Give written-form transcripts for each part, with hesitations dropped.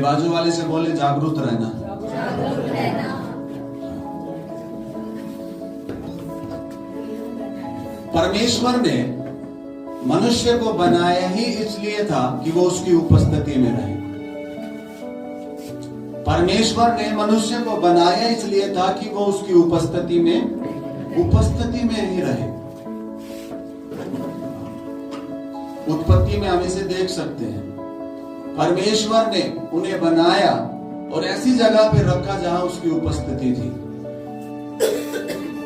बाजू वाले से बोले जागरूक रहना। परमेश्वर ने मनुष्य को बनाया ही इसलिए था कि वो उसकी उपस्थिति में रहे। परमेश्वर ने मनुष्य को बनाया इसलिए था कि वो उसकी उपस्थिति में ही रहे। उत्पत्ति में हम इसे देख सकते हैं। परमेश्वर ने उन्हें बनाया और ऐसी जगह पे रखा जहां उसकी उपस्थिति थी।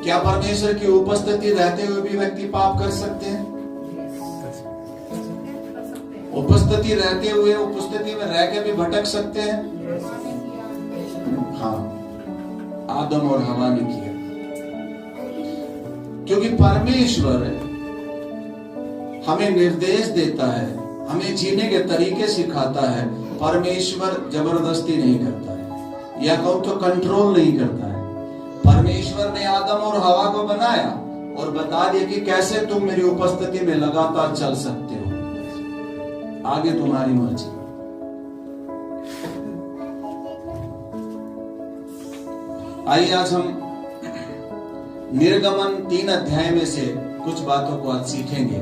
क्या परमेश्वर की उपस्थिति रहते हुए भी व्यक्ति पाप कर सकते हैं? उपस्थिति रहते हुए उपस्थिति में रह के भी भटक सकते हैं? हाँ, आदम और हवा ने किया। क्योंकि परमेश्वर हमें निर्देश देता है, हमें जीने के तरीके सिखाता है। परमेश्वर जबरदस्ती नहीं करता है, या कहूं तो कंट्रोल नहीं करता है। परमेश्वर ने आदम और हवा को बनाया और बता दिया कि कैसे तुम मेरी उपस्थिति में लगातार चल सकते हो, आगे तुम्हारी मर्जी। आइए आज हम निर्गमन 3 अध्याय में से कुछ बातों को आज सीखेंगे।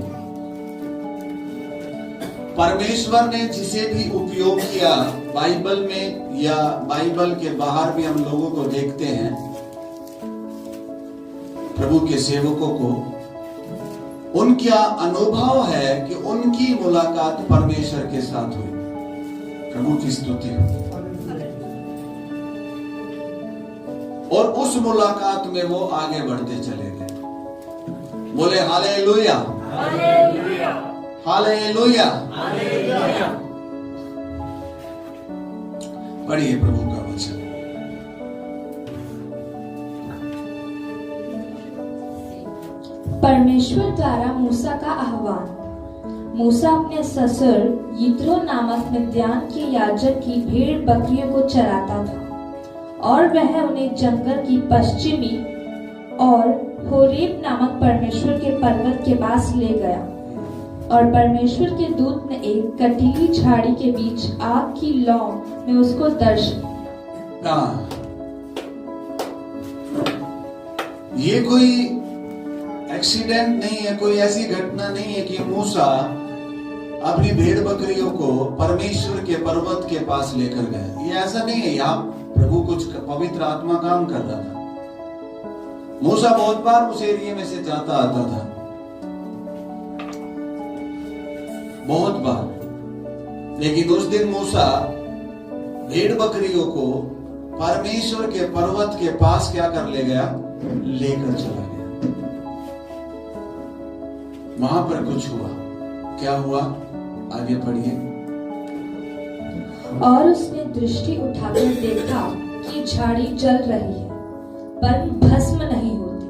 परमेश्वर ने जिसे भी उपयोग किया, बाइबल में या बाइबल के बाहर भी हम लोगों को देखते हैं, प्रभु के सेवकों को, उनका अनुभव है कि उनकी मुलाकात परमेश्वर के साथ हुई। प्रभु की स्तुति हो। और उस मुलाकात में वो आगे बढ़ते चले गए। बोले हालेलुया, हालेलुया, हालेलुया। पढ़िए प्रभु का वचन। परमेश्वर द्वारा मूसा का आह्वान। मूसा अपने ससुर यित्रो नामक मिद्यान के याजक की भेड़ बकरियों को चराता था, और वह उन्हें जंगल की पश्चिमी और होरेब नामक परमेश्वर के पर्वत के पास ले गया। और परमेश्वर के दूत ने एक कटीली झाड़ी के बीच आग की लौ में उसको दर्शन। ये कोई एक्सीडेंट नहीं है, कोई ऐसी घटना नहीं है कि मूसा अपनी भेड़ बकरियों को परमेश्वर के पर्वत के पास लेकर गया। ये ऐसा नहीं है। यहाँ प्रभु कुछ पवित्र आत्मा काम कर रहा था। मूसा बहुत बार उस एरिया में से जाता आता था, बहुत बार। लेकिन उस दिन मूसा भेड़ बकरियों को परमेश्वर के पर्वत के पास क्या कर ले गया? लेकर चला गया। वहां पर कुछ हुआ। क्या हुआ? आगे पढ़िए। और उसने दृष्टि उठाकर देखा कि झाड़ी जल रही है, पर भस्म नहीं होती।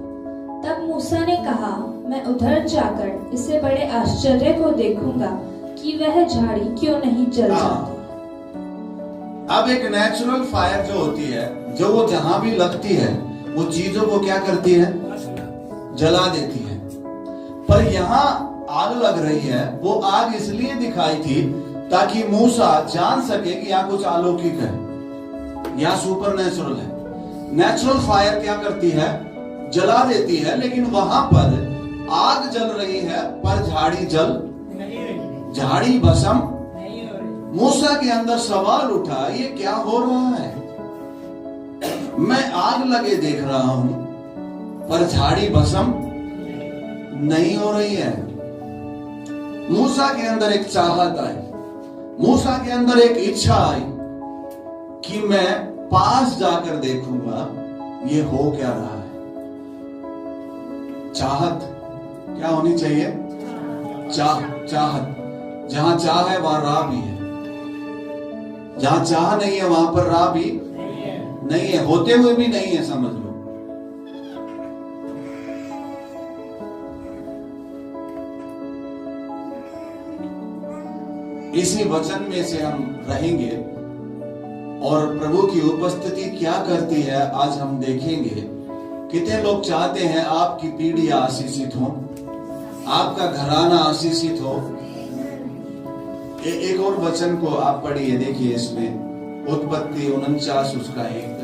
तब मूसा ने कहा, मैं उधर जाकर इसे बड़े आश्चर्य को देखूंगा कि वह झाड़ी क्यों नहीं जल जाती। अब एक नेचुरल फायर जो होती है, जो वो जहां भी लगती है वो चीजों को क्या करती है? जला देती है। पर यहाँ आग लग रही है। वो आग इसलिए दिखाई थी ताकि मूसा जान सके कि यहाँ कुछ अलौकिक है, यहाँ सुपर नेचुरल है। नेचुरल फायर क्या करती है? जला देती है। लेकिन वहां पर आग जल रही है पर झाड़ी भस्म नहीं हो रही। मूसा के अंदर सवाल उठा, ये क्या हो रहा है? मैं आग लगे देख रहा हूं पर झाड़ी भस्म नहीं हो रही है। मूसा के अंदर एक चाहत आई, मूसा के अंदर एक इच्छा आई कि मैं पास जाकर देखूंगा ये हो क्या रहा है। चाहत क्या होनी चाहिए? चाहत। जहां चाह है वहां राह भी है, जहां चाह नहीं है वहां पर राह भी नहीं है, होते हुए भी नहीं है, समझ लो। इसी वचन में से हम रहेंगे और प्रभु की उपस्थिति क्या करती है आज हम देखेंगे। कितने लोग चाहते हैं आपकी पीढ़ी आशीषित हो, आपका घराना आशीषित हो। एक और वचन को आप पढ़िए, देखिए इसमें उत्पत्ति 49 उसका 1।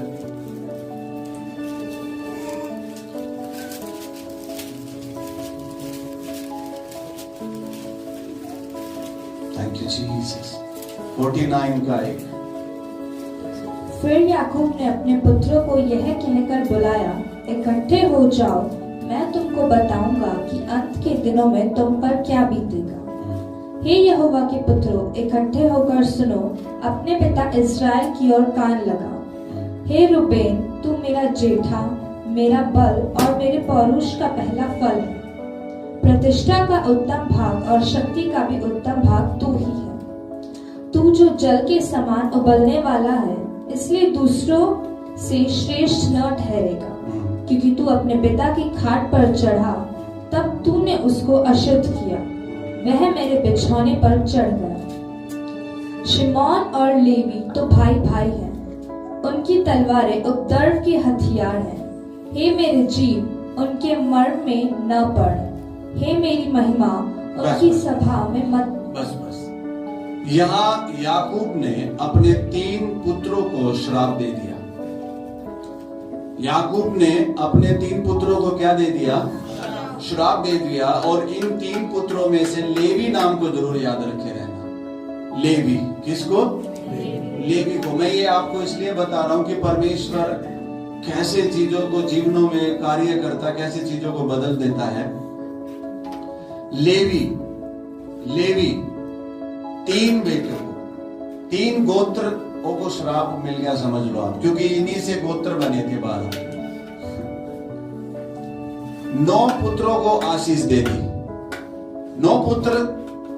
Thank you Jesus. 49 का 1। फिर याकूब ने अपने पुत्रों को यह कहकर बुलाया, इकट्ठे हो जाओ, मैं तुमको बताऊंगा कि अंत के दिनों में तुम पर क्या बीतेगा। हे यहोवा के पुत्रों, इकट्ठे होकर सुनो, अपने पिता इस्राएल की ओर कान लगाओ। हे रूबेन, तू मेरा जेठा, मेरा बल और मेरे पौरुष का पहला फल है। प्रतिष्ठा का उत्तम भाग और शक्ति का भी उत्तम भाग तू ही है। तू जो जल के समान उबलने वाला है, इसलिए दूसरों से श्रेष्ठ न ठहरेगा, क्योंकि तू अपने पिता की खाट पर चढ़ा, तब तूने उसको अशुद्ध किया, वह मेरे बिछौने पर चढ़ गया। शिमोन और लेवी तो भाई भाई हैं, उनकी तलवारें उपद्रव के हथियार हैं। हे मेरे जीव, उनके मर्म में न पड़। हे मेरी महिमा, उनकी सभा में मत। बस यहाँ याकूब ने अपने 3 पुत्रों को श्राप दे दिया। याकूब ने अपने 3 पुत्रों को क्या दे दिया? श्राप दे दिया। और इन 3 पुत्रों में से लेवी नाम को जरूर याद रखे रहना। लेवी, किसको? लेवी को। मैं ये आपको इसलिए बता रहा हूं कि परमेश्वर कैसे चीजों को जीवनों में कार्य करता, कैसे चीजों को बदल देता है। लेवी 3 बेटों को, 3 गोत्र को श्राप मिल गया, समझ लो आप, क्योंकि इन्हीं से गोत्र बने थे बाद। 9 पुत्रों को आशीष दे दी। 9 पुत्र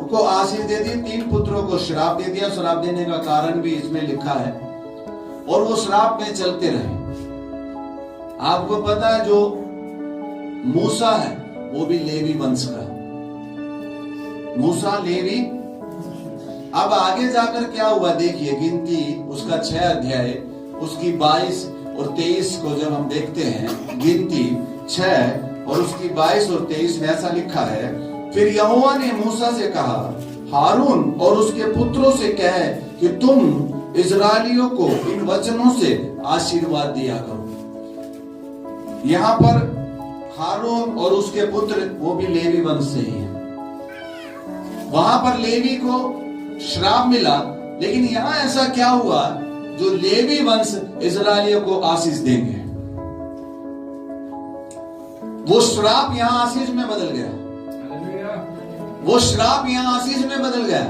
को आशीष दे दी, 3 पुत्रों को श्राप दे दिया। श्राप देने का कारण भी इसमें लिखा है, और वो श्राप में चलते रहे। आपको पता है जो मूसा है वो भी लेवी वंश का है। मूसा लेवी। अब आगे जाकर क्या हुआ देखिए, गिनती उसका 6 अध्याय उसकी 22 और 23 को जब हम देखते हैं, गिनती 6 और उसकी 22 और 23 में ऐसा लिखा है, फिर यहोवा ने मूसा से कहा, हारून और उसके पुत्रों से कह कि तुम इस्राएलियों को इन वचनों से आशीर्वाद दिया करो। यहाँ पर हारून और उसके पुत्र वो भी लेवी वंश से ही है। वहां पर लेवी को श्राप मिला, लेकिन यहां ऐसा क्या हुआ, जो लेवी वंश इस्राएलियों को आशीष देंगे, वो श्राप यहां आशीष में बदल गया। वो श्राप यहां आशीष में बदल गया।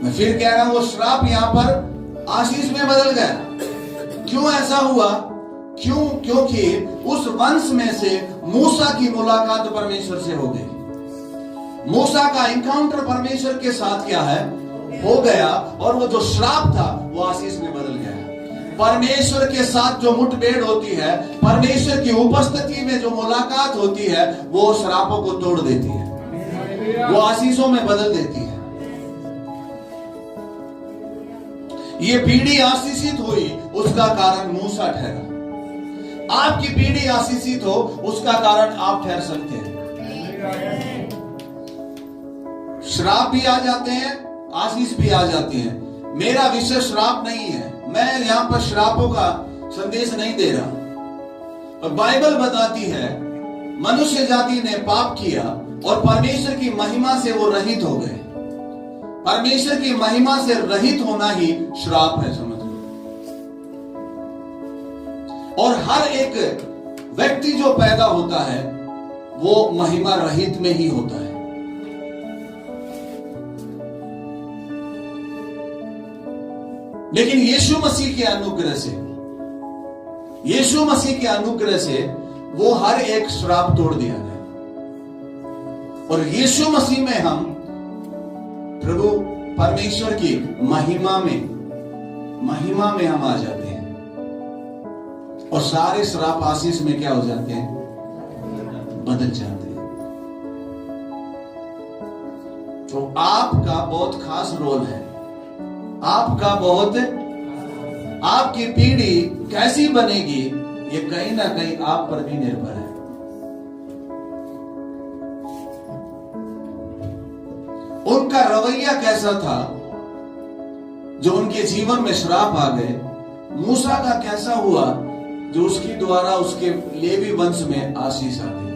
मैं फिर कह रहा हूं, वो श्राप यहां पर आशीष में बदल गया। क्यों ऐसा हुआ? क्योंकि उस वंश में से मूसा की मुलाकात परमेश्वर से हो गई। मूसा का एनकाउंटर परमेश्वर के साथ क्या है, हो गया, और वो जो श्राप था वो आशीष में बदल गया। परमेश्वर के साथ जो मुठभेड़ होती है, परमेश्वर की उपस्थिति में जो मुलाकात होती है, वो श्रापों को तोड़ देती है, वो आशीषों में बदल देती है। ये पीढ़ी आशीषित हुई, उसका कारण मूसा ठहरा। आपकी पीढ़ी आशीषित हो, उसका कारण आप ठहर सकते हैं। श्राप भी आ जाते हैं, आशीष भी आ जाती हैं। मेरा विषय श्राप नहीं है, मैं यहां पर श्रापों का संदेश नहीं दे रहा। और बाइबल बताती है मनुष्य जाति ने पाप किया और परमेश्वर की महिमा से वो रहित हो गए। परमेश्वर की महिमा से रहित होना ही श्राप है, समझ लो। और हर एक व्यक्ति जो पैदा होता है वो महिमा रहित में ही होता है। लेकिन यीशु मसीह के अनुग्रह से, यीशु मसीह के अनुग्रह से वो हर एक श्राप तोड़ दिया गया। और यीशु मसीह में हम प्रभु परमेश्वर की महिमा में हम आ जाते हैं, और सारे श्राप आशीष में क्या हो जाते हैं, बदल जाते हैं। तो आपका बहुत खास रोल है, आपका बहुत, आपकी पीढ़ी कैसी बनेगी ये कहीं ना कहीं आप पर भी निर्भर है। उनका रवैया कैसा था जो उनके जीवन में श्राप आ गए, मूसा का कैसा हुआ जो उसके द्वारा उसके लेवी वंश में आशीष आ गई।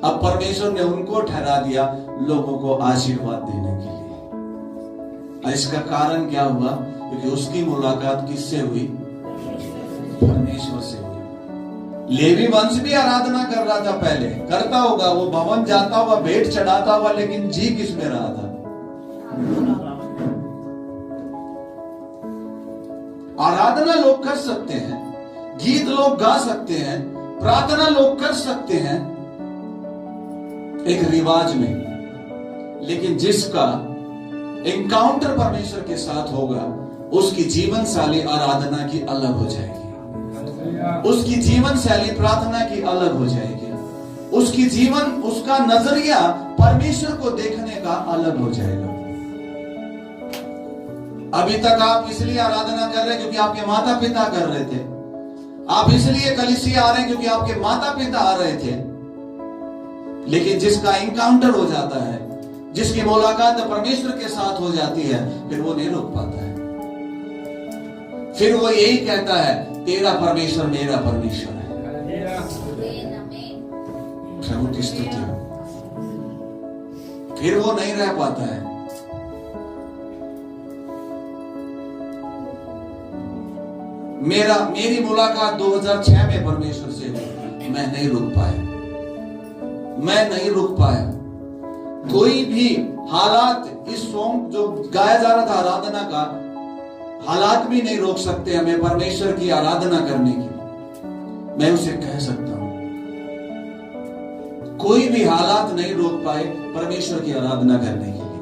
अब परमेश्वर ने उनको ठहरा दिया लोगों को आशीर्वाद देने के लिए। और इसका कारण क्या हुआ? क्योंकि उसकी मुलाकात किससे हुई? परमेश्वर से हुई। लेवी वंश भी आराधना कर रहा था, पहले करता होगा, वो भवन जाता हुआ, भेंट चढ़ाता हुआ, लेकिन जी किस में रहा था? आराधना लोग कर सकते हैं, गीत लोग गा सकते हैं, प्रार्थना लोग कर सकते हैं एक रिवाज में, लेकिन जिसका एनकाउंटर परमेश्वर के साथ होगा उसकी जीवन शैली आराधना की अलग हो जाएगी, उसकी जीवन शैली प्रार्थना की अलग हो जाएगी, उसकी जीवन, उसका नजरिया परमेश्वर को देखने का अलग हो जाएगा। अभी तक आप इसलिए आराधना कर रहे हैं क्योंकि आपके माता पिता कर रहे थे, आप इसलिए कलीसिया आ रहे हैं क्योंकि आपके माता पिता आ रहे थे, लेकिन जिसका एनकाउंटर हो जाता है, जिसकी मुलाकात परमेश्वर के साथ हो जाती है, फिर वो नहीं रुक पाता है। फिर वो यही कहता है, तेरा परमेश्वर मेरा परमेश्वर है। प्रभु की स्तुति हो। फिर वो नहीं रह पाता है। मेरी मुलाकात 2006 में परमेश्वर से हुई, मैं नहीं रुक पाया, मैं नहीं रुक पाया। कोई भी हालात, इस सॉन्ग जो गाया जा रहा था आराधना का, हालात भी नहीं रोक सकते हमें परमेश्वर की आराधना करने की। मैं उसे कह सकता हूं, कोई भी हालात नहीं रोक पाए परमेश्वर की आराधना करने के लिए।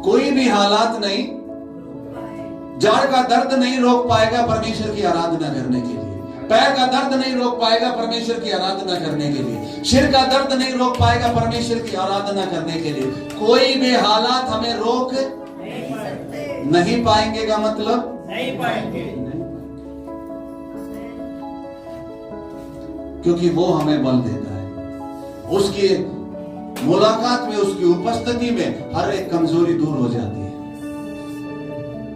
कोई भी हालात नहीं, जाड़ का दर्द नहीं रोक पाएगा परमेश्वर की आराधना करने के लिए, पैर का दर्द नहीं रोक पाएगा परमेश्वर की आराधना करने के लिए, सिर का दर्द नहीं रोक पाएगा परमेश्वर की आराधना करने के लिए। कोई भी हालात हमें रोक नहीं पाएंगे का मतलब नहीं पाएंगे, क्योंकि वो हमें बल देता है। उसकी मुलाकात में, उसकी उपस्थिति में हर एक कमजोरी दूर हो जाती है।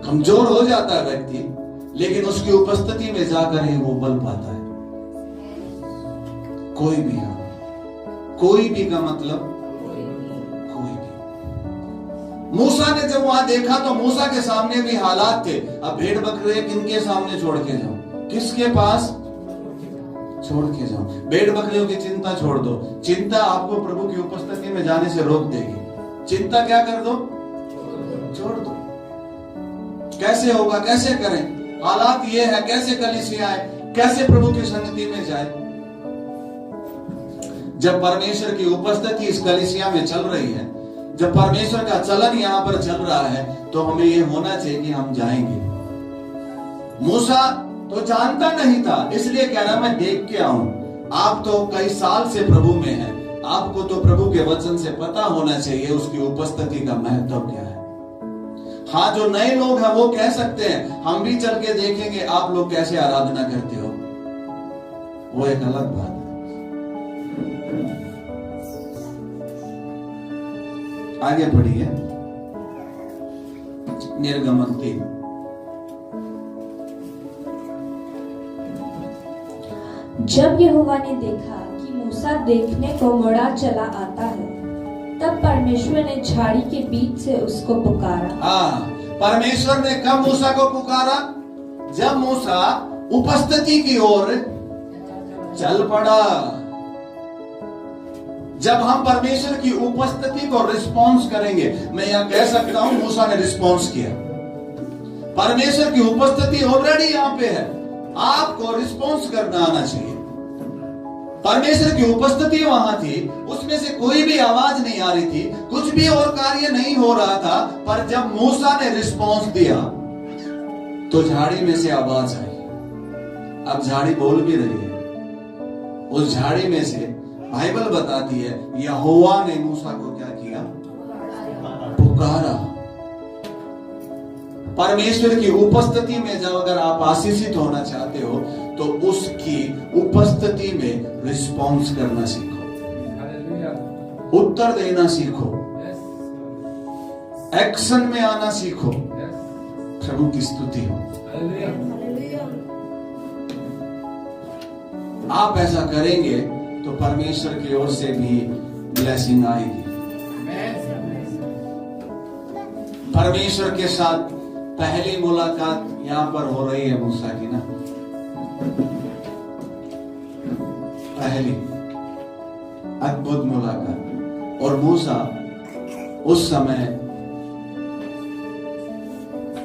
कमजोर हो जाता है व्यक्ति, लेकिन उसकी उपस्थिति में जाकर ही वो बल पाता है। कोई भी हो, कोई भी का मतलब कोई भी। मूसा ने जब वहां देखा तो मूसा के सामने भी हालात थे। अब भेड़ बकरे किनके सामने छोड़ के जाऊं? किसके पास छोड़ के जाऊं? भेड़ बकरियों की चिंता छोड़ दो। चिंता आपको प्रभु की उपस्थिति में जाने से रोक देगी। चिंता क्या कर दो? छोड़ दो। कैसे होगा? कैसे करें? हालात ये है, कैसे कलीसिया आए, कैसे प्रभु की संगति में जाए? जब परमेश्वर की उपस्थिति इस कलीसिया में चल रही है, जब परमेश्वर का चलन यहाँ पर चल रहा है, तो हमें ये होना चाहिए कि हम जाएंगे। मूसा तो जानता नहीं था, इसलिए कह रहा मैं देख के आऊं। आप तो कई साल से प्रभु में हैं, आपको तो प्रभु के वचन से पता होना चाहिए उसकी उपस्थिति का महत्व क्या है। हाँ, जो नए लोग हैं वो कह सकते हैं हम भी चल के देखेंगे आप लोग कैसे आराधना करते हो, वो एक अलग बात है। आगे बढ़िए, निर्गमन 3। जब यहोवा ने देखा कि मूसा देखने को मुड़ा चला आता है, तब परमेश्वर ने झाड़ी के बीच से उसको पुकारा। हाँ, परमेश्वर ने कब मूसा को पुकारा? जब मूसा उपस्थिति की ओर चल पड़ा। जब हम परमेश्वर की उपस्थिति को रिस्पॉन्स करेंगे, मैं यहां कह सकता हूं मूसा ने रिस्पॉन्स किया। परमेश्वर की उपस्थिति ऑलरेडी यहां पे है, आपको रिस्पॉन्स करना आना चाहिए। परमेश्वर की उपस्थिति वहां थी, उसमें से कोई भी आवाज नहीं आ रही थी, कुछ भी और कार्य नहीं हो रहा था, पर जब मूसा ने रिस्पॉन्स दिया तो झाड़ी में से आवाज आई। अब झाड़ी बोल भी रही है। उस झाड़ी में से बाइबल बताती है यहोवा ने मूसा को क्या किया? पुकारा। परमेश्वर की उपस्थिति में जब अगर आप आशीषित होना चाहते हो तो उसकी उपस्थिति में रिस्पॉन्स करना सीखो, उत्तर देना सीखो। एक्शन में आना सीखो। प्रभु की स्तुति हो। आप ऐसा करेंगे तो परमेश्वर की ओर से भी ब्लेसिंग आएगी। परमेश्वर के साथ पहली मुलाकात यहां पर हो रही है मूसा की ना, पहली अद्भुत मुलाकात। और मूसा उस समय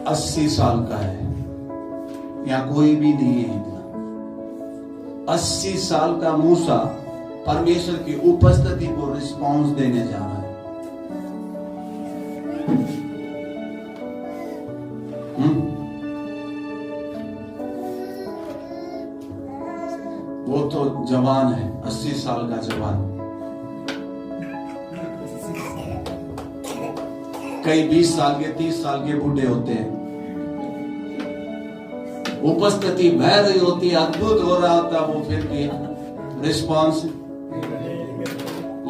80 साल का है, यहां कोई भी नहीं है इतना। 80 साल का मूसा परमेश्वर की उपस्थिति को रिस्पॉन्स देने जा रहा है। वो तो जवान है, 80 साल का जवान। कई 20 साल के 30 साल के बूढ़े होते हैं। उपस्थिति बह रही होती है, अद्भुत हो रहा होता, वो फिर भी रिस्पॉन्स।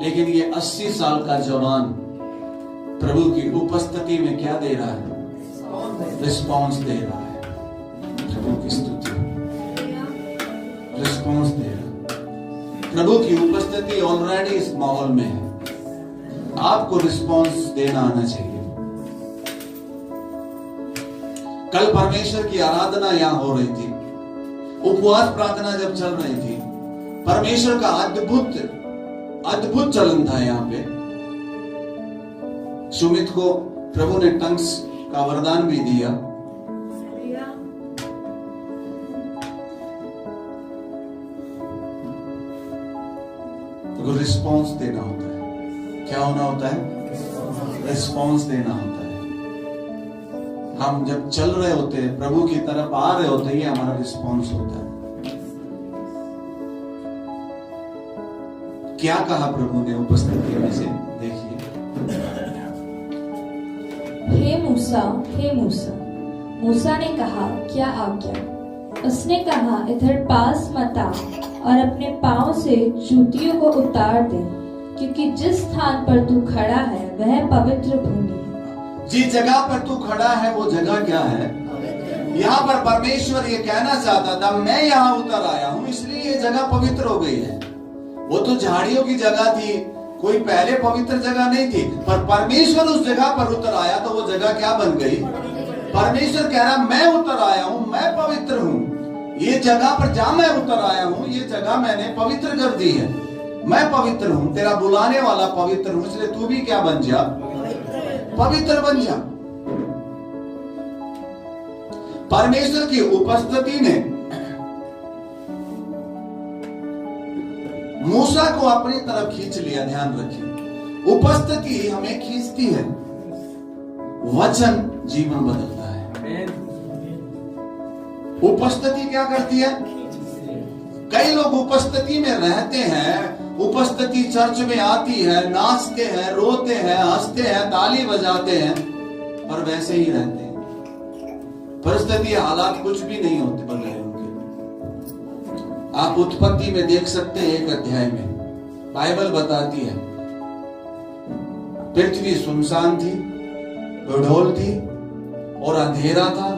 लेकिन ये 80 साल का जवान प्रभु की उपस्थिति में क्या दे रहा है? रिस्पॉन्स दे रहा है। प्रभु की स्तुति, रिस्पॉन्स दे रहा है। प्रभु की उपस्थिति ऑलरेडी इस माहौल में है, आपको रिस्पॉन्स देना आना चाहिए। कल परमेश्वर की आराधना यहां हो रही थी, उपवास प्रार्थना जब चल रही थी, परमेश्वर का अद्भुत चलन था यहां पे। सुमित को प्रभु ने टंग्स का वरदान भी दिया। तो रिस्पॉन्स देना होता है। क्या होना होता है? रिस्पॉन्स देना होता है। हम जब चल रहे होते हैं, प्रभु की तरफ आ रहे होते हैं, ये हमारा रिस्पॉन्स होता है। क्या कहा प्रभु ने उपस्थिति में से? देखिए, हे मूसा, हे मूसा। मूसा ने कहा, क्या आज्ञा? उसने कहा, इधर पास मत आ और अपने पांव से जूतियों को उतार दे, क्योंकि जिस स्थान पर तू खड़ा है वह पवित्र भूमि है। जिस जगह पर तू खड़ा है वो जगह क्या है? यहाँ पर परमेश्वर ये कहना चाहता था, मैं यहाँ उतर आया हूँ, इसलिए ये जगह पवित्र हो गई है। वो तो झाड़ियों की जगह थी, कोई पहले पवित्र जगह नहीं थी, पर परमेश्वर उस जगह पर उतर आया तो वो जगह क्या बन गई? परमेश्वर कह रहा, मैं उतर आया हूँ, मैं पवित्र हूँ। ये जगह पर जहां मैं उतर आया हूँ, ये जगह मैंने पवित्र कर दी है। मैं पवित्र हूँ, तेरा बुलाने वाला पवित्र हूँ, इसलिए तू भी क्या बन जा? पवित्र बन जा। परमेश्वर की उपस्थिति ने मूसा को अपनी तरफ खींच लिया। ध्यान रखिए, उपस्थिति हमें खींचती है, वचन जीवन बदलता है। उपस्थिति क्या करती है? कई लोग उपस्थिति में रहते हैं, उपस्थिति चर्च में आती है, नाचते हैं, रोते हैं, हंसते हैं, ताली बजाते हैं, और वैसे ही रहते हैं। परिस्थिति हालात कुछ भी नहीं होते बदले उनके। आप उत्पत्ति में देख सकते हैं, 1 अध्याय में बाइबल बताती है, पृथ्वी सुनसान थी, ढोल थी और अंधेरा था।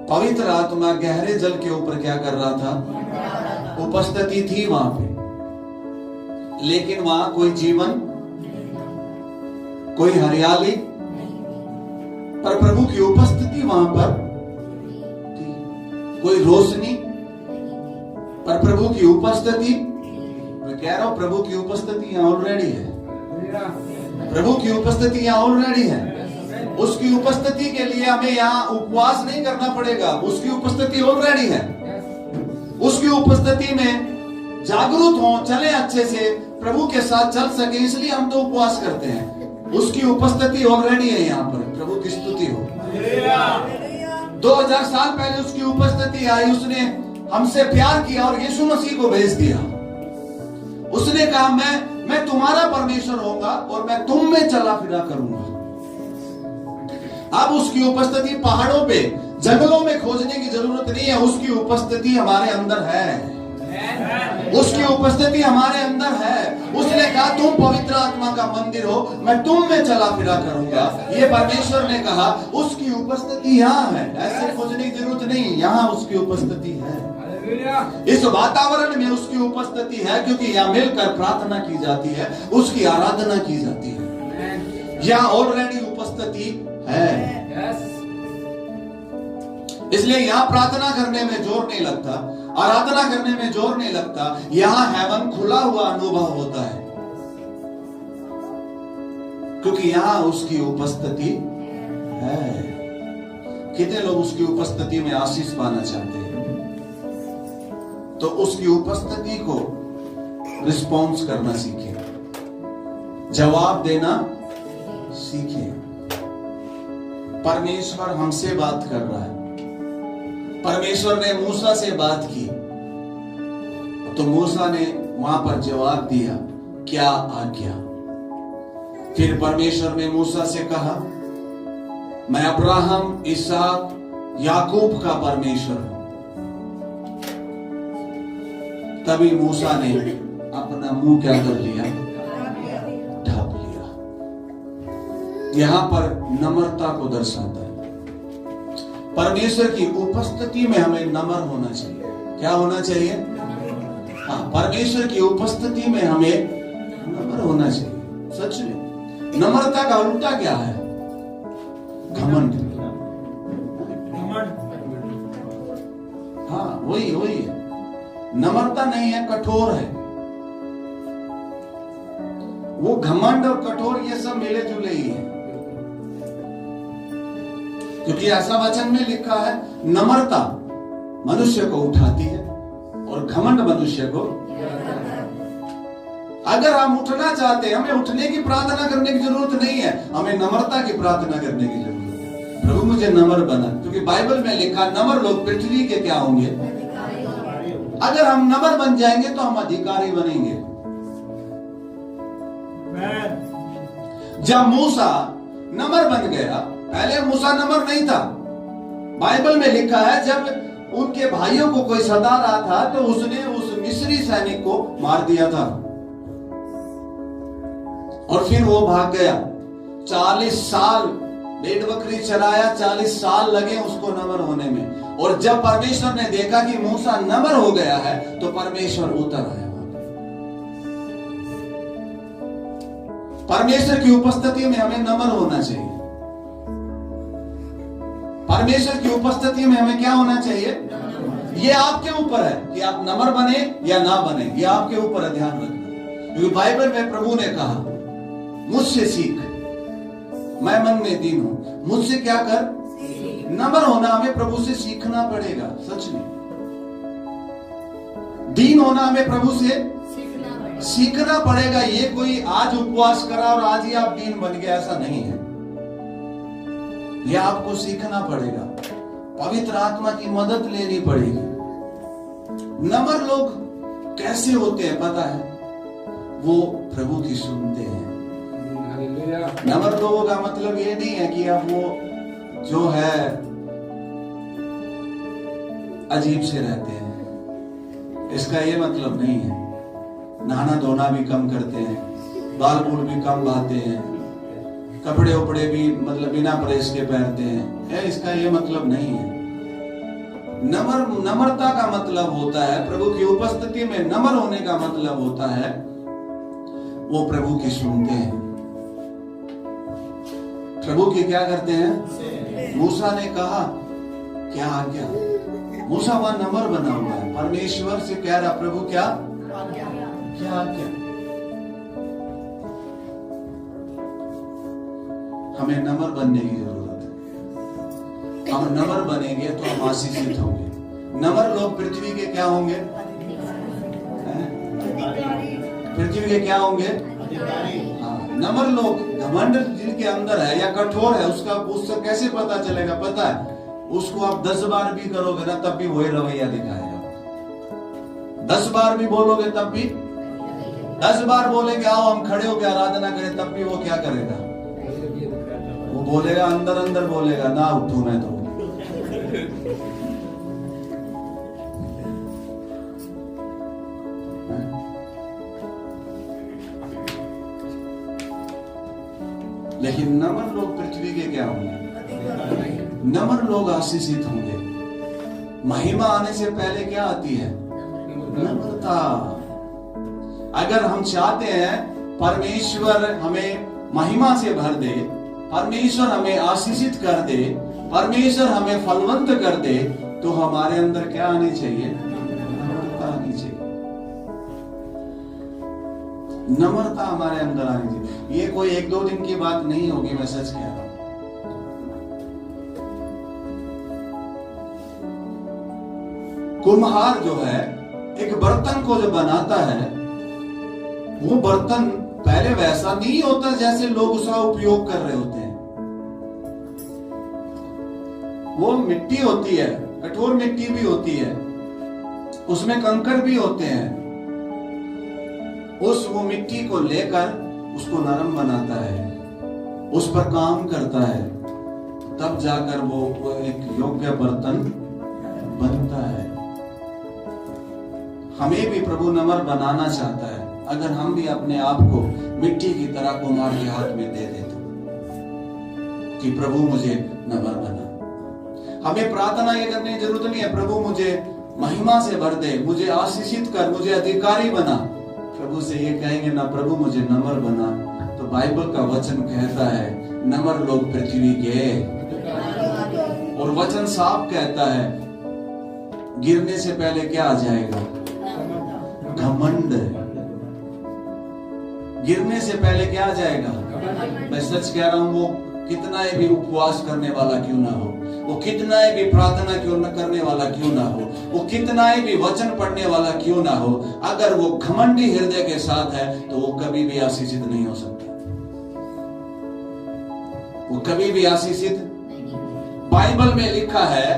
पवित्र आत्मा गहरे जल के ऊपर क्या कर रहा था? उपस्थिति थी वहां पे, लेकिन वहां कोई जीवन, कोई हरियाली, पर प्रभु की उपस्थिति वहां पर थी। कोई रोशनी, पर प्रभु की उपस्थिति, मैं कह रहा हूं प्रभु की उपस्थिति यहां ऑलरेडी है। प्रभु की उपस्थिति यहां ऑलरेडी है। उसकी उपस्थिति के लिए हमें यहाँ उपवास नहीं करना पड़ेगा, उसकी उपस्थिति ऑलरेडी है। उसकी उपस्थिति में जागरूक हो, चले अच्छे से, प्रभु के साथ चल सके, इसलिए हम तो उपवास करते हैं। उसकी उपस्थिति ऑलरेडी है यहाँ पर। प्रभु की स्तुति हो। 2000 साल पहले उसकी उपस्थिति आई, उसने हमसे प्यार किया और यीशु मसीह को भेज दिया। उसने कहा, मैं तुम्हारा परमेश्वर होगा और मैं तुम में चला फिरा करूंगा। अब उसकी उपस्थिति पहाड़ों पे, जंगलों में खोजने की जरूरत नहीं है, उसकी उपस्थिति हमारे अंदर है। उसकी उपस्थिति हमारे अंदर है। उसने कहा तुम पवित्र आत्मा का मंदिर हो, मैं तुम में चला फिरा करूंगा। ये परमेश्वर ने कहा, उसकी उपस्थिति यहाँ है। ऐसे खोजने की जरूरत नहीं, यहाँ उसकी उपस्थिति है। इस वातावरण में उसकी उपस्थिति है, क्योंकि यहाँ मिलकर प्रार्थना की जाती है, उसकी आराधना की जाती है। यहाँ ऑलरेडी उपस्थिति है। इसलिए यहाँ प्रार्थना करने में जोर नहीं लगता, आराधना करने में जोर नहीं लगता। यहाँ हेवन खुला हुआ अनुभव होता है, क्योंकि यहाँ उसकी उपस्थिति है। कितने लोग उसकी उपस्थिति में आशीष पाना चाहते हैं? तो उसकी उपस्थिति को रिस्पॉन्स करना सीखें, जवाब देना सीखें। परमेश्वर हमसे बात कर रहा है। परमेश्वर ने मूसा से बात की, तो मूसा ने वहां पर जवाब दिया, क्या आज्ञा? फिर परमेश्वर ने मूसा से कहा, मैं अब्राहम, इसहाक, याकूब का परमेश्वर हूं। तभी मूसा ने अपना मुंह क्या कर लिया? ढक लिया। यहां पर नम्रता को दर्शाता है। परमेश्वर की उपस्थिति में हमें नम्र होना चाहिए। क्या होना चाहिए? हाँ, परमेश्वर की उपस्थिति में हमें नम्र होना चाहिए। सच में नम्रता का उल्टा क्या है? घमंड। हाँ, वही है। नम्रता नहीं है, कठोर है। वो घमंड और कठोर ये सब मिले जुले ही है, क्योंकि ऐसा वचन में लिखा है, नम्रता मनुष्य को उठाती है और घमंड मनुष्य को। अगर हम उठना चाहते हैं, हमें उठने की प्रार्थना करने की जरूरत नहीं है, हमें नम्रता की प्रार्थना करने की जरूरत है। प्रभु मुझे नम्र बना, क्योंकि बाइबल में लिखा, नम्र लोग पृथ्वी के क्या होंगे? अगर हम नम्र बन जाएंगे तो हम अधिकारी बनेंगे। जब मूसा नम्र बन गया, पहले मूसा नम्र नहीं था। बाइबल में लिखा है, जब उनके भाइयों को कोई सता रहा था तो उसने उस मिस्री सैनिक को मार दिया था और फिर वो भाग गया। 40 साल भेड़ बकरी चराया, 40 साल लगे उसको नम्र होने में। और जब परमेश्वर ने देखा कि मूसा नम्र हो गया है, तो परमेश्वर उतर आया। परमेश्वर की उपस्थिति में हमें नम्र होना चाहिए। परमेश्वर की उपस्थिति में हमें क्या होना चाहिए? ये आपके ऊपर है कि आप नम्र बने या ना बने, ये आपके ऊपर है, ध्यान रखना। क्योंकि बाइबल में प्रभु ने कहा, मुझसे सीख, मैं मन में दीन हूं, मुझसे क्या कर? नम्र होना हमें प्रभु से सीखना पड़ेगा। सच में दीन होना हमें प्रभु से सीखना पड़ेगा। ये कोई आज उपवास करा और आज ही आप दीन बन गए, ऐसा नहीं है। ये आपको सीखना पड़ेगा, पवित्र आत्मा की मदद लेनी पड़ेगी। नम्र लोग कैसे होते हैं पता है? वो प्रभु की सुनते हैं। नम्र लोगों का मतलब ये नहीं है कि अब वो जो है अजीब से रहते हैं, इसका ये मतलब नहीं है। नहाना धोना भी कम करते हैं, बाल बूल भी कम बहाते हैं, कपड़े उपड़े भी मतलब बिना प्रेस के पहनते हैं, इसका ये मतलब नहीं है। नम्रता का मतलब होता है, प्रभु की उपस्थिति में नम्र होने का मतलब होता है, वो प्रभु की सुनते हैं। प्रभु की क्या करते हैं? मूसा ने कहा, क्या आज्ञा? मूसा वहां नम्र बना हुआ है, परमेश्वर से कह रहा, प्रभु क्या आज्ञा? हमें नम्र बनने की जरूरत है। हम नम्र बनेंगे तो हम आशीषित होंगे। नम्र लोग पृथ्वी के क्या होंगे? पृथ्वी के क्या होंगे? नम्र लोग, घमंड जिनके अंदर है या कठोर है, उसका कैसे पता चलेगा? पता है, उसको आप 10 बार भी करोगे ना, तब भी वही रवैया दिखाएगा। 10 बार भी बोलोगे तब भी, 10 बार बोलेंगे आओ हम खड़े होकर आराधना करें, तब भी वो क्या करेगा? वो बोलेगा, अंदर अंदर बोलेगा, ना उठूं मैं तो। लेकिन नम्र लोग पृथ्वी के क्या होंगे? नम्र लोग आशीषित होंगे। महिमा आने से पहले क्या आती है? नम्रता। अगर हम चाहते हैं परमेश्वर हमें महिमा से भर दे, परमेश्वर हमें आशीषित कर दे, परमेश्वर हमें फलवंत कर दे, तो हमारे अंदर क्या आनी चाहिए? नम्रता आनी चाहिए। नम्रता हमारे अंदर आनी चाहिए। ये कोई 1-2 दिन की बात नहीं होगी, मैं सच कह रहा हूं। कुम्हार जो है एक बर्तन को जो बनाता है, वो बर्तन पहले वैसा नहीं होता जैसे लोग उसका उपयोग कर रहे होते हैं। वो मिट्टी होती है, कठोर मिट्टी भी होती है, उसमें कंकड़ भी होते हैं। वो मिट्टी को लेकर उसको नरम बनाता है, उस पर काम करता है, तब जाकर वो एक योग्य बर्तन बनता है। हमें भी प्रभु नम्र बनाना चाहता है। अगर हम भी अपने आप को मिट्टी की तरह कुम्हार के हाथ में दे दे तो, कि प्रभु मुझे नम्र बना। हमें प्रार्थना ये करने की जरूरत नहीं है, प्रभु मुझे महिमा से भर दे, मुझे आशीषित कर, मुझे अधिकारी बना। प्रभु से ये कहेंगे ना, प्रभु मुझे नम्र बना, तो बाइबल का वचन कहता है नम्र लोग पृथ्वी के, और वचन साफ कहता है गिरने से पहले क्या आ जाएगा? घमंड। गिरने से पहले क्या आ जाएगा? मैं सच कह रहा हूं, वो कितना भी उपवास करने वाला क्यों ना हो, वो कितना भी प्रार्थना क्यों न करने वाला क्यों ना हो, वो कितना भी वचन पढ़ने वाला क्यों ना हो, अगर वो घमंडी हृदय के साथ है तो वो कभी भी आशीषित नहीं हो सकता। वो कभी भी आशीषित। बाइबल में लिखा है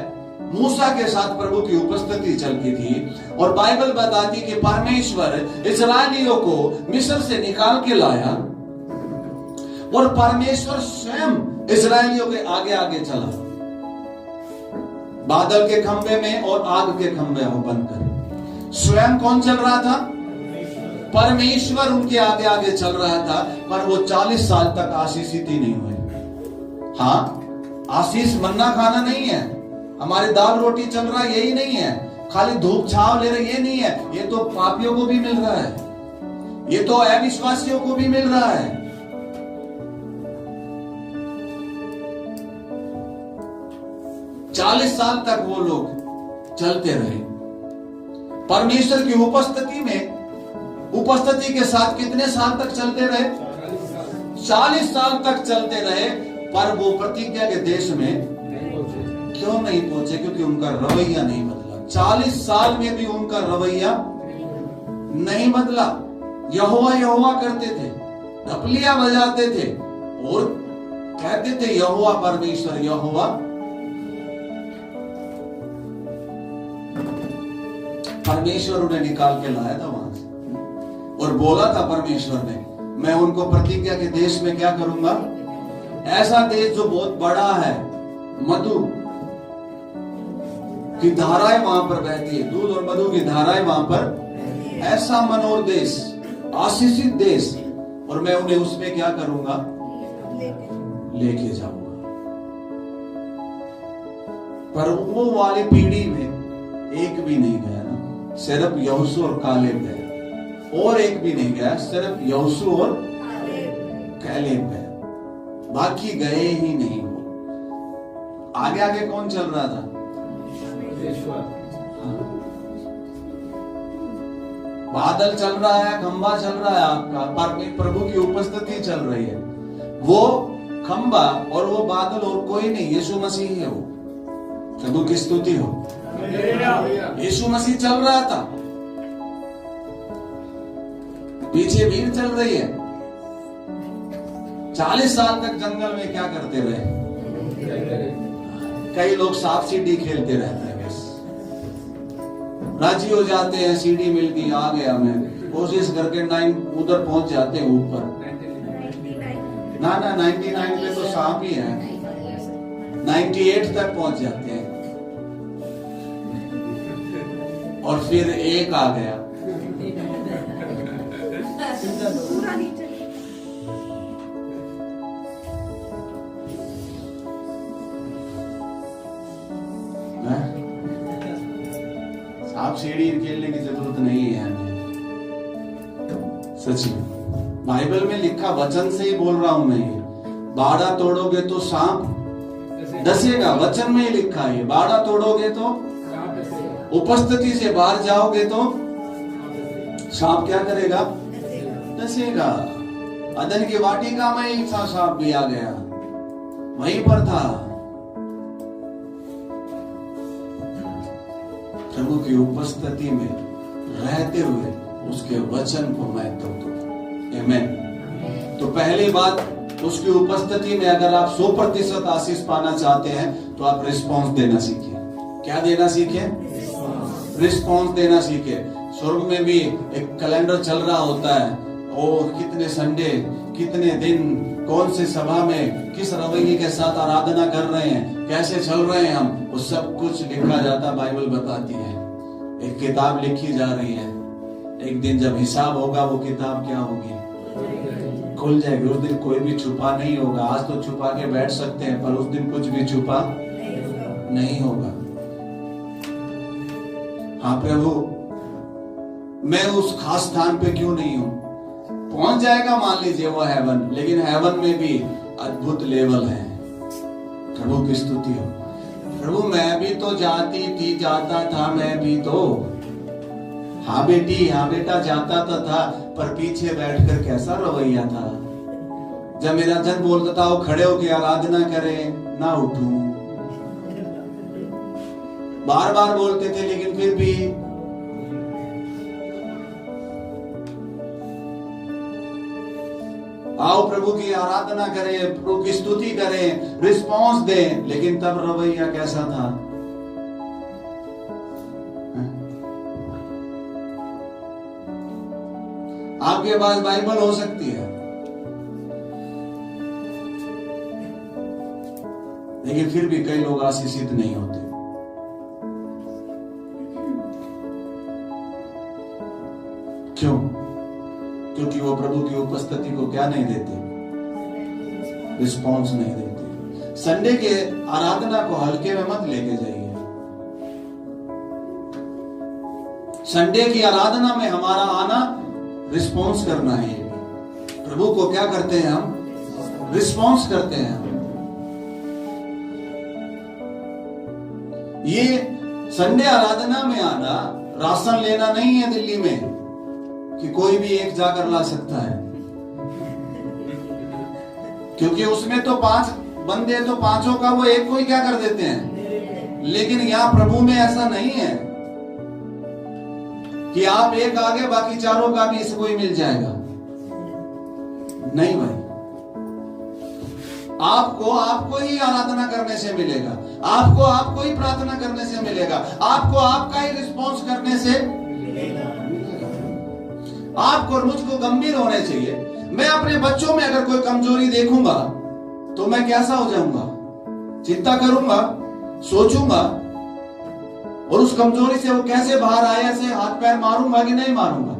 मूसा के साथ प्रभु की उपस्थिति चलती थी, और बाइबल बताती कि परमेश्वर इस्राएलियों को मिस्र से निकाल के लाया, और परमेश्वर स्वयं इस्राएलियों के आगे आगे चला, बादल के खंभे में और आग के खंभे बनकर। स्वयं कौन चल रहा था? परमेश्वर उनके आगे आगे चल रहा था, पर वो 40 साल तक आशीषित ही नहीं हुए। हाँ, आशीष मन्ना खाना नहीं है, हमारे दाल रोटी चल रहा यही नहीं है, खाली धूप छाव ले रहे ये नहीं है। ये तो पापियों को भी मिल रहा है, ये तो अविश्वासियों को भी मिल रहा है। चालीस साल तक वो लोग चलते रहे परमेश्वर की उपस्थिति में, उपस्थिति के साथ। कितने साल तक चलते रहे? 40 साल तक चलते रहे, पर वो प्रतिज्ञा के देश में क्यों नहीं पहुंचे? क्योंकि उनका रवैया नहीं बदला। 40 साल में भी उनका रवैया नहीं बदला। यहोवा यहोवा करते थे, टपलियां बजाते थे और कहते थे यहोवा परमेश्वर यहोवा। परमेश्वर उन्हें निकाल के लाया था वहां से, और बोला था परमेश्वर ने, मैं उनको प्रतिज्ञा के देश में क्या करूंगा? ऐसा देश जो बहुत बड़ा है, मधु की धाराएं वहां पर बहती है, दूध और मधु की धाराएं वहां पर, ऐसा मनोहर देश, आशीषित देश, और मैं उन्हें उसमें क्या करूंगा? लेके जाऊंगा। पर वो वाली पीढ़ी में एक भी नहीं गया ना, सिर्फ यहोशू और कालेब गए, और एक भी नहीं गया, सिर्फ यहोशू और कालेब गए, बाकी गए ही नहीं। वो आगे आगे कौन चल रहा था? बादल चल रहा है, खंबा चल रहा है आपका, पर प्रभु की उपस्थिति चल रही है। वो खंबा और वो बादल और कोई नहीं, यीशु मसीह है। वो प्रभु की स्तुति हो। यीशु मसीह चल रहा था, पीछे भीड़ चल रही है। 40 साल तक जंगल में क्या करते रहे? कई लोग सांप सीढ़ी खेलते रहते हैं, बस राजी हो जाते हैं, सीढ़ी मिल गई, आ गया, मैं कोशिश करके 9 उधर पहुंच जाते हैं ऊपर। ना 99 पे तो सांप ही है, 98 तक पहुंच जाते हैं, और फिर एक आ गया। सांप सीढ़ी खेलने की जरूरत नहीं है हमें। सच में बाइबल में लिखा वचन से ही बोल रहा हूं मैं, ये बाड़ा तोड़ोगे तो सांप डसेगा, वचन में ही लिखा है। बाड़ा तोड़ोगे तो, उपस्थिति से बाहर जाओगे तो सांप क्या करेगा? डसेगा। अदन की वाटिका में एक सा सांप भी आ गया, वहीं पर था। प्रभु की उपस्थिति में रहते हुए उसके वचन को महत्व दो। आमीन। तो पहली बात, उसकी उपस्थिति में अगर आप 100% आशीष पाना चाहते हैं तो आप रिस्पॉन्स देना सीखिए। क्या देना सीखे? रिस्पॉन्स देना सीखे। स्वर्ग में भी एक कैलेंडर चल रहा होता है, और कितने संडे, कितने दिन, कौन से सभा में किस रवैये के साथ आराधना कर रहे हैं, कैसे चल रहे हैं हम, वो सब कुछ लिखा जाता, बाइबल बताती है। एक किताब लिखी जा रही है। एक दिन जब हिसाब होगा वो किताब क्या होगी? खुल जाएगी। उस दिन कोई भी छुपा नहीं होगा। आज तो छुपा के बैठ सकते हैं, पर उस दिन कुछ भी छुपा नहीं होगा। हाँ प्रभु, मैं उस खास स्थान पे क्यों नहीं हूं? पहुंच जाएगा मान लीजिए वो हेवन, लेकिन हेवन में भी अद्भुत लेवल है। प्रभु की स्तुति हो। प्रभु मैं भी तो जाती थी, जाता था मैं भी तो। हाँ बेटी, हाँ बेटा, जाता तो था, पर पीछे बैठकर कैसा रवैया था। जब मेरा जन बोलता था वो खड़े होकर आराधना करें, ना उठूं। बार बार बोलते थे, लेकिन फिर भी आओ प्रभु की आराधना करें, प्रभु की स्तुति करें, रिस्पॉन्स दें, लेकिन तब रवैया कैसा था? आपके पास बाइबल हो सकती है, लेकिन फिर भी कई लोग आशीषित नहीं होते। क्यों? क्योंकि वो प्रभु की उपस्थिति को क्या नहीं देते? रिस्पॉन्स नहीं देते। संडे के आराधना को हल्के में मत लेके जाइए। संडे की आराधना में हमारा आना रिस्पॉन्स करना है। प्रभु को क्या करते हैं हम? रिस्पॉन्स करते हैं हम। ये संडे आराधना में आना राशन लेना नहीं है दिल्ली में कि कोई भी एक जाकर ला सकता है, क्योंकि उसमें तो 5 बंदे, तो 5 का वो एक को ही क्या कर देते हैं। लेकिन यहां प्रभु में ऐसा नहीं है कि आप एक आगे बाकी 4 का भी इसको ही मिल जाएगा। नहीं भाई, आपको ही आराधना करने से मिलेगा, आपको ही प्रार्थना करने से मिलेगा, आपको आपका ही रिस्पॉन्स करने से मिलेगा। आपको और मुझको गंभीर होने चाहिए। मैं अपने बच्चों में अगर कोई कमजोरी देखूंगा तो मैं कैसा हो जाऊंगा? चिंता करूंगा, सोचूंगा, और उस कमजोरी से वो कैसे बाहर आए, से हाथ पैर मारूंगा कि नहीं मारूंगा।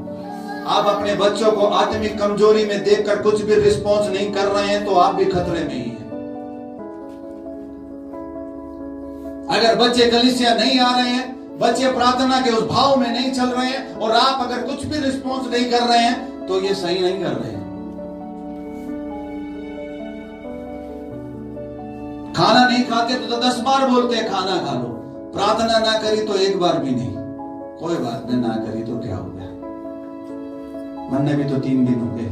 आप अपने बच्चों को आत्मिक कमजोरी में देखकर कुछ भी रिस्पॉन्स नहीं कर रहे हैं तो आप भी खतरे में ही हैं। अगर बच्चे कलीसिया नहीं आ रहे हैं, बच्चे प्रार्थना के उस भाव में नहीं चल रहे हैं, और आप अगर कुछ भी रिस्पॉन्स नहीं कर रहे हैं, तो ये सही नहीं कर रहे हैं। खाना नहीं खाते तो 10 बार बोलते हैं खाना खा लो। प्रार्थना ना करी तो 1 बार भी नहीं। कोई बात नहीं, ना करी तो क्या हो गया, मन ने भी तो 3 दिन हो गए।